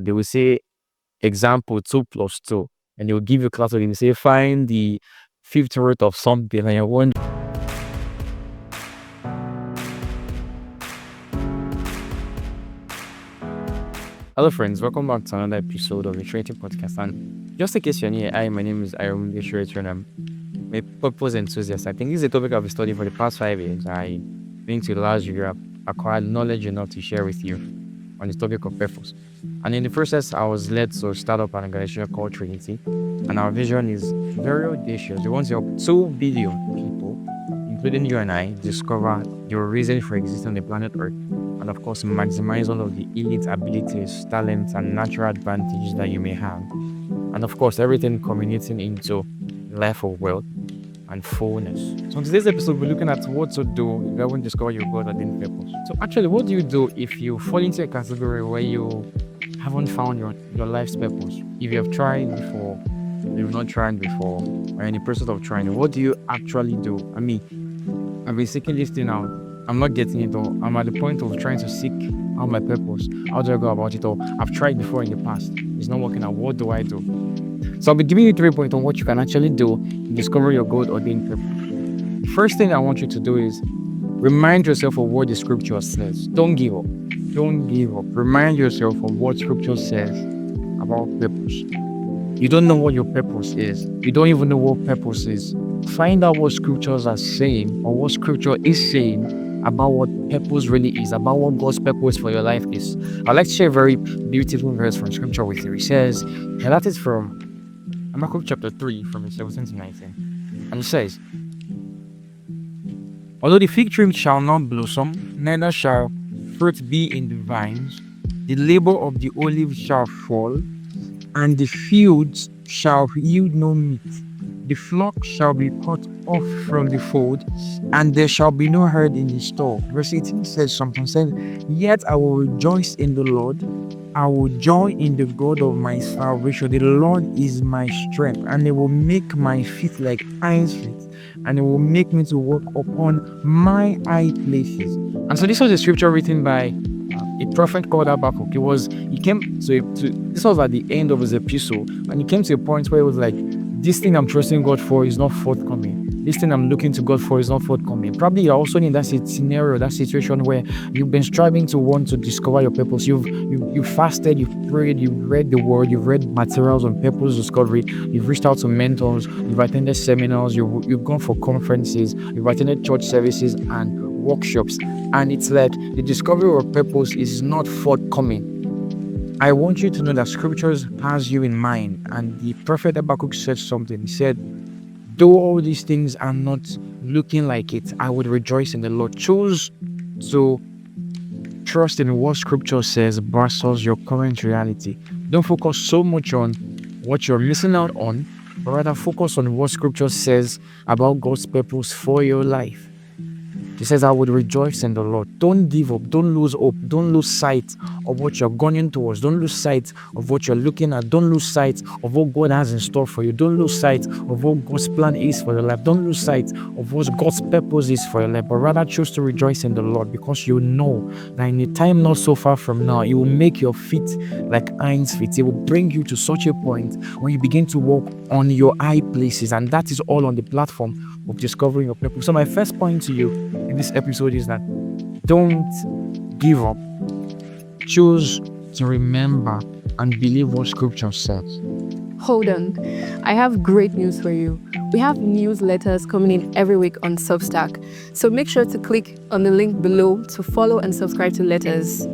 They will say example 2 plus 2, and they will give you class, and they say find the fifth root of something, and you're wondering. Hello, friends. Welcome back to another episode of the Trading Podcast. And just in case you're new, my name is Ayomide, and I'm a purpose enthusiast. I think this is a topic I've been studying for the past 5 years. I think to large degree I've acquired knowledge enough to share with you on the topic of purpose. And in the process, I was led to start up an organization called Trinity. And our vision is very audacious. We want to help 2 billion people, including you and I, discover your reason for existing on the planet Earth. And of course, maximize all of the innate abilities, talents, and natural advantages that you may have. And of course, everything culminating into life of wealth and fullness. So in today's episode, we're looking at what to do if you haven't discovered your God ordained purpose. So actually, what do you do if you fall into a category where you haven't found your life's purpose? If you have tried before, you've not tried before, or in the process of trying, what do you actually do? I mean, I've been seeking this thing out. I'm not getting it, or I'm at the point of trying to seek out my purpose. How do I go about it? Or I've tried before in the past. It's not working out. What do I do? So I'll be giving you 3 points on what you can actually do to discover your God ordained purpose. First thing I want you to do is remind yourself of what the scripture says. Don't give up. Don't give up. Remind yourself of what scripture says about purpose. You don't know what your purpose is. You don't even know what purpose is. Find out what scriptures are saying, or what scripture is saying about what purpose really is, about what God's purpose for your life is. I'd like to share a very beautiful verse from scripture with you. It says, and that is from Habakkuk chapter 3, from verse 17 to 19. And it says, although the fig tree shall not blossom, neither shall fruit be in the vines, the labor of the olive shall fall, and the fields shall yield no meat. The flock shall be cut off from the fold, and there shall be no herd in the stall. Verse 18 says something, saying, yet I will rejoice in the Lord. I will joy in the God of my salvation. The Lord is my strength, and He will make my feet like hinds feet, and He will make me to walk upon my high places. And so this was a scripture written by a prophet called Habakkuk. This was at the end of his epistle, and he came to a point where it was like, this thing I'm trusting God for is not forthcoming. This thing I'm looking to God for is not forthcoming. Probably you're also in that scenario, that situation where you've been striving to want to discover your purpose. You've fasted, you've prayed, you've read the word, you've read materials on purpose discovery, you've reached out to mentors, you've attended seminars, you've gone for conferences, you've attended church services and workshops, and it's like the discovery of purpose is not forthcoming. I want you to know that scriptures has you in mind, and the prophet Habakkuk said something. He said, though all these things are not looking like it, I would rejoice in the Lord. Choose to trust in what scripture says versus your current reality. Don't focus so much on what you're missing out on, but rather focus on what scripture says about God's purpose for your life. He says, I would rejoice in the Lord. Don't give up. Don't lose hope. Don't lose sight of what you're going towards. Don't lose sight of what you're looking at. Don't lose sight of what God has in store for you. Don't lose sight of what God's plan is for your life. Don't lose sight of what God's purpose is for your life, but rather choose to rejoice in the Lord, because you know that in a time not so far from now, He will make your feet like hinds feet. He will bring you to such a point where you begin to walk on your high places, and that is all on the platform of discovering your purpose. So my first point to you in this episode is that don't give up. Choose to remember and believe what scripture says. Hold on. I have great news for you. We have newsletters coming in every week on Substack. So make sure to click on the link below to follow and subscribe to letters.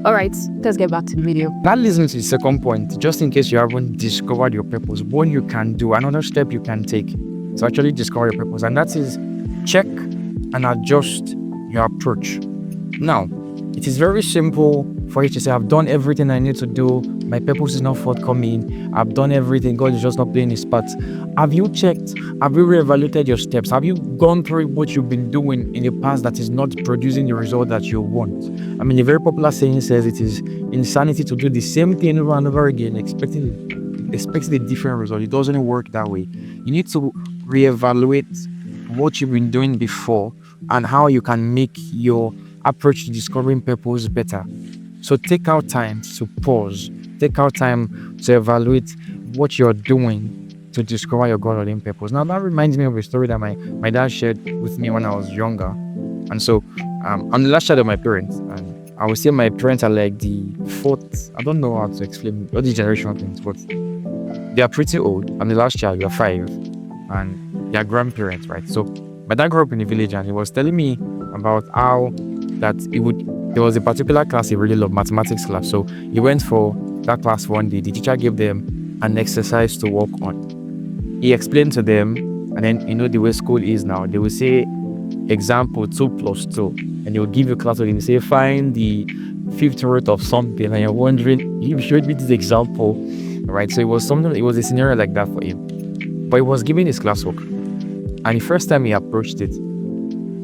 All right, let's get back to the video. That leads me to the second point. Just in case you haven't discovered your purpose, what you can do, another step you can take to actually discover your purpose, and that is check and adjust your approach. Now, it is very simple for you to say, I've done everything I need to do, my purpose is not forthcoming, I've done everything, God is just not playing His part. Have you checked? Have you reevaluated your steps? Have you gone through what you've been doing in the past that is not producing the result that you want? I mean, a very popular saying says it is insanity to do the same thing over and over again, expecting a different result. It doesn't work that way. You need to reevaluate what you've been doing before and how you can make your approach to discovering purpose better. So take out time to pause Take out time to evaluate what you're doing to discover your God ordained purpose. Now that reminds me of a story that my dad shared with me when I was younger. And so I'm the last child of my parents, and I would say my parents are like the fourth. I don't know how to explain all these generational things, but they are pretty old. I'm the last child, we are five, and they are grandparents, right? So my dad grew up in the village, and he was telling me about how that he would there was a particular class he really loved, mathematics class. So he went for that class one day. The teacher gave them an exercise to work on. He explained to them, and then the way school is now, they will say example 2 plus 2, and they will give you class and say find the fifth root of something, and you're wondering, you showed me this example, right? So it was a scenario like that for him, but he was giving his classwork, and the first time he approached it,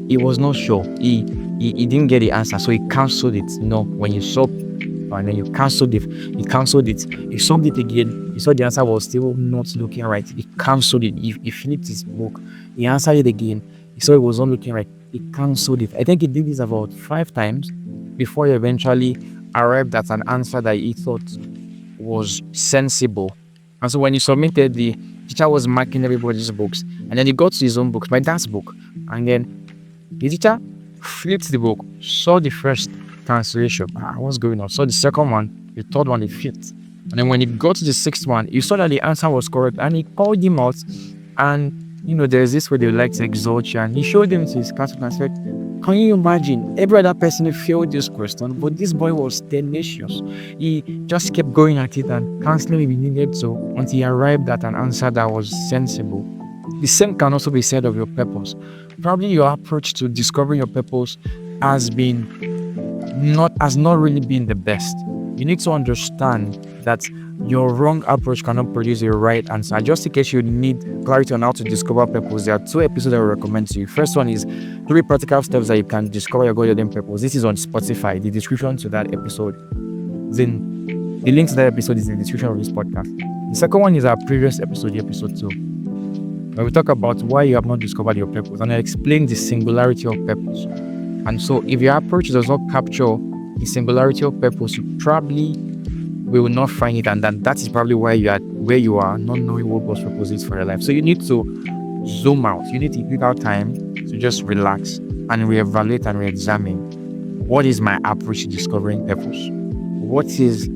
he was not sure. He didn't get the answer, so he cancelled it. When you saw and then you cancelled it, he solved it again. He saw the answer was still not looking right. He cancelled it. He flipped his book. He answered it again. He saw it was not looking right. He cancelled it. I think he did this about 5 times before he eventually arrived at an answer that he thought was sensible. And so when he submitted, the teacher was marking everybody's books, and then he got to his own books, my dad's book, and then the teacher flipped the book, saw the first translation, what's going on, saw the second one, the third one, the fifth, and then when he got to the sixth one, he saw that the answer was correct, and he called him out. And there's this way they like to exalt you, and he showed him to his classroom and said, can you imagine, every other person failed this question, but this boy was tenacious. He just kept going at it and cancelling if he needed to until he arrived at an answer that was sensible. The same can also be said of your purpose. Probably your approach to discovering your purpose has not really been the best. You need to understand that your wrong approach cannot produce a right answer. Just in case you need clarity on how to discover purpose, there are 2 episodes I will recommend to you. First one is 3 practical steps that you can discover your God-ordained purpose. This is on Spotify. The description to that episode then the link to that episode is in the description of this podcast. The second one is our previous episode, episode 2, where we talk about why you have not discovered your purpose, and I explain the singularity of purpose. And so if your approach does not capture the singularity of purpose, you probably will not find it, and that is probably why you are where you are, not knowing what God's purpose is for your life. So you need to zoom out. You need to take out time to just relax and reevaluate and re-examine, what is my approach to discovering purpose? What is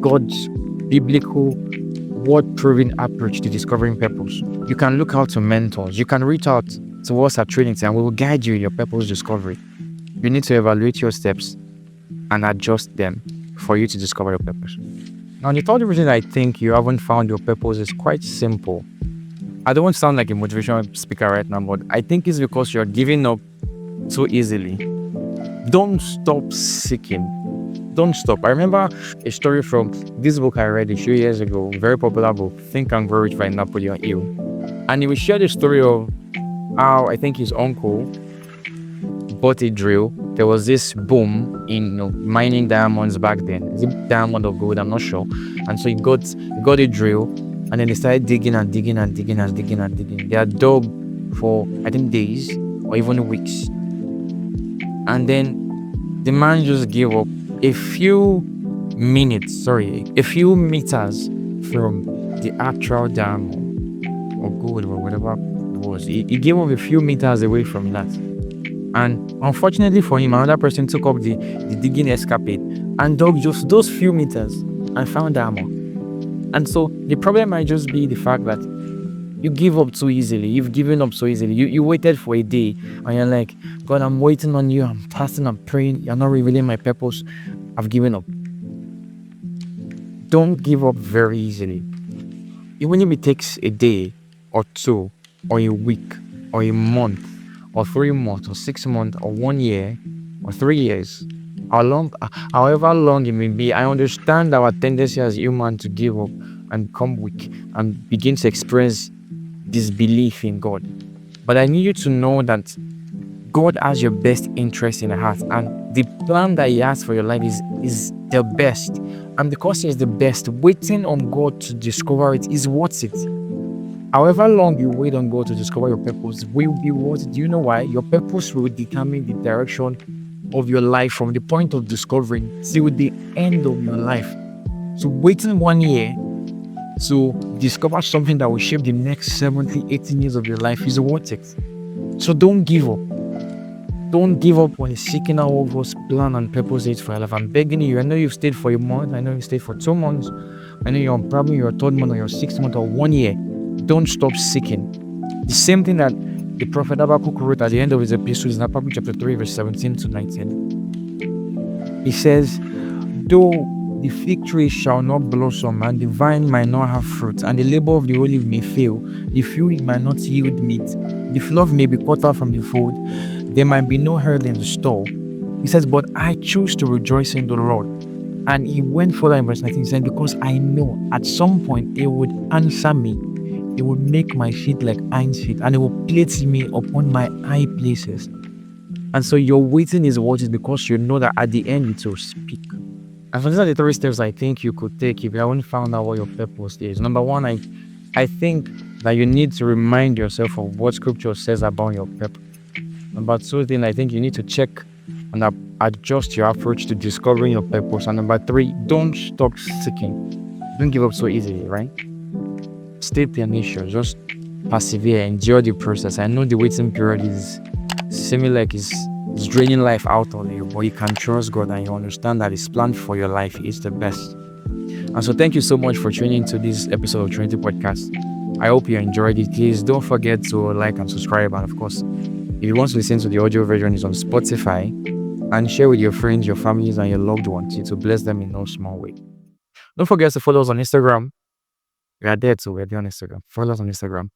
God's biblical word-proven approach to discovering purpose? You can look out to mentors. You can reach out to us at Trinity, and we will guide you in your purpose discovery. You need to evaluate your steps and adjust them for you to discover your purpose. Now, the third reason I think you haven't found your purpose is quite simple. I don't want to sound like a motivational speaker right now, but I think it's because you're giving up so easily. Don't stop seeking. Don't stop. I remember a story from this book I read a few years ago, very popular book, Think and Grow Rich by Napoleon Hill. And he would share the story of how I think his uncle bought a drill. There was this boom in mining diamonds back then. Is it diamond or gold? I'm not sure. And so he got a drill, and then they started digging and digging and digging and digging and digging. They had dug for I think days or even weeks. And then the man just gave up. A few meters from the actual diamond or gold or whatever it was. He gave up a few meters away from that. And unfortunately for him, another person took up the digging escapade and dug just those few meters and found diamond. And so the problem might just be the fact that you give up too easily. You've given up so easily. You waited for a day and you're like, God, I'm waiting on you. I'm fasting, I'm praying. You're not revealing my purpose. I've given up. Don't give up very easily. Even if it takes a day or 2 or a week or a month or 3 months or 6 months or 1 year or 3 years, however long it may be, I understand our tendency as human to give up and become weak and begin to experience disbelief in God. But I need you to know that God has your best interest in heart, and the plan that He has for your life is the best. And because He is the best, waiting on God to discover it is worth it. However long you wait on God to discover your purpose will be worth it. Do you know why? Your purpose will determine the direction of your life from the point of discovering till the end of your life. So waiting 1 year to discover something that will shape the next 70, 18 years of your life is worth it. So don't give up. Don't give up when seeking out what God's plan and purpose is for your life. I'm begging you. I know you've stayed for a month. I know you stayed for 2 months. I know you're probably your 3rd month or your 6th month or 1 year. Don't stop seeking. The same thing that the prophet Habakkuk wrote at the end of his epistle is in Habakkuk chapter 3, verse 17 to 19. He says, though the fig tree shall not blossom, and the vine might not have fruit, and the labor of the olive may fail, the field might not yield meat, the flock may be cut out from the fold, there might be no herd in the stall. He says, but I choose to rejoice in the Lord. And he went further in verse 19, saying, because I know at some point it would answer me. It would make my feet like hinds feet, and it will place me upon my high places. And so your waiting is what is, because you know that at the end it will speak. And so these are the 3 steps I think you could take if you haven't found out what your purpose is. Number 1, I think that you need to remind yourself of what scripture says about your purpose. Number 2 thing, I think you need to check and adjust your approach to discovering your purpose. And number 3, don't stop seeking. Don't give up so easily, right? Stay tenacious. Just persevere. Endure the process. I know the waiting period is seeming like it's draining life out of you, but you can trust God and you understand that His plan for your life is the best. And so thank you so much for tuning into this episode of Trinity Podcast. I hope you enjoyed it. Please don't forget to like and subscribe. And of course, if you want to listen to the audio version, it's on Spotify. And share with your friends, your families, and your loved ones to bless them in no small way. Don't forget to follow us on Instagram. We are there too. We're there on Instagram. Follow us on Instagram.